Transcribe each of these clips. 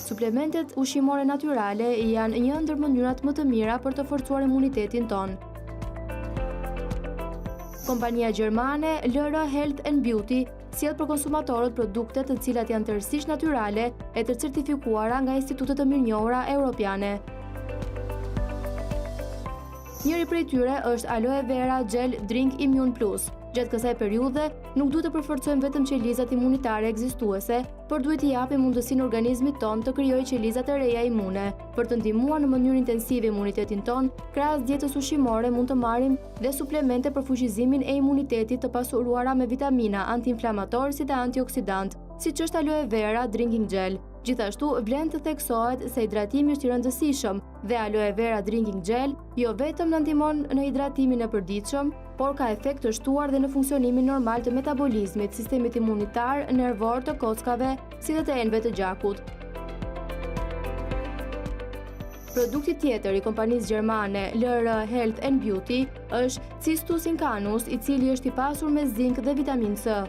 Suplementet ushqimore natyrale janë një ndër mënyrat më të mira për të forcuar imunitetin ton. Kompania gjermane LR Health and Beauty sjell për konsumatorët produkte të cilat janë tërësisht natyrale e të certifikuara nga institutet të mirënjohura europiane. Njëri prej tyre është Aloe Vera Gel Drink Immune Plus. Gjatë kësaj periudhe, nuk duhet të përforcojmë vetëm qelizat imunitare ekzistuese, por duhet i japim mundësinë organizmit ton të krijojë qelizat e reja imune. Për të ndihmuar në mënyrë intensive imunitetin ton, krahas dietës ushqimore mund të marrim dhe suplemente për fuqizimin e imunitetit të pasuruara me vitamina antiinflamatorë dhe antioksidant, siç është Aloe Vera Drinking Gel. Gjithashtu, vlen të theksohet se hidratimi është i rëndësishëm dhe Aloe Vera Drinking Gel jo vetëm na ndihmon në hidratimin e përditshëm, por ka efekt të shtuar dhe në funksionimin normal të metabolizmit, sistemit imunitar, nervor të kockave, si dhe të enëve të gjakut. Produkti tjetër i kompanisë gjermane LR Health and Beauty është Cistus incanus, i cili është i pasur me zink dhe vitaminë C.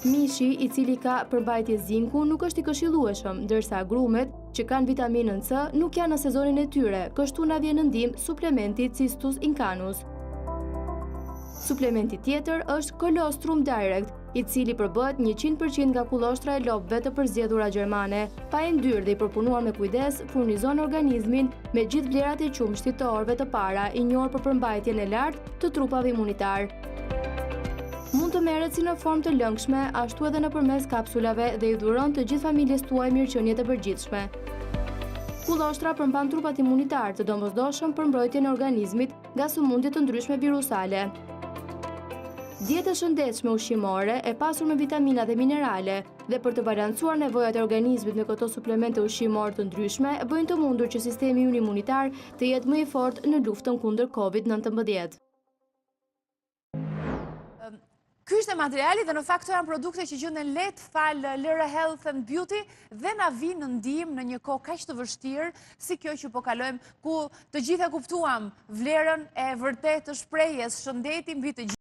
Mishi, i cili ka përmbajtje zinku, nuk është i këshillueshëm, ndërsa agrumet që kanë vitaminën C nuk janë në sezonin e tyre, kështu na vjen në ndihmë suplementi Cistus incanus. Suplementi tjetër është Colostrum Direct, i cili përbëhet 100% nga kullostra e lopëve të përzgjedhura gjermane. Pa e ndyrë dhe i përpunuar me kujdes, furnizon organizmin me gjithë vlerat e qumshtit të orëve të para, i njohur për përmbajtjen e lartë të trupave imunitar. Mund të merret si në formë të lëngshme, ashtu edhe nëpërmes kapsulave dhe i dhuron të gjithë familjes tuaj mirëqenie të përgjithshme. Kullostra përmban trupat imunitar të domosdoshëm për mbrojtjen e organizmit nga sëmundje të ndryshme virusale. Dieta shëndetshme ushqimore e pasur me vitamina dhe minerale dhe për të balancuar nevojat e organizmit me këto suplemente ushqimore të ndryshme bëjnë të mundur që sistemi ynë imunitar të jetë më i fortë në luftën kundër COVID-19. Ky është materiali dhe në fakt këto janë produkte që gjenden lehtë fal LR Health and Beauty dhe na vinë në ndihmë në një kohë kaq të vështirë si kjo që po kalojmë, ku të gjithë e kuptuam vlerën e vërtetë të shprehjes shëndeti mbi të gjithë.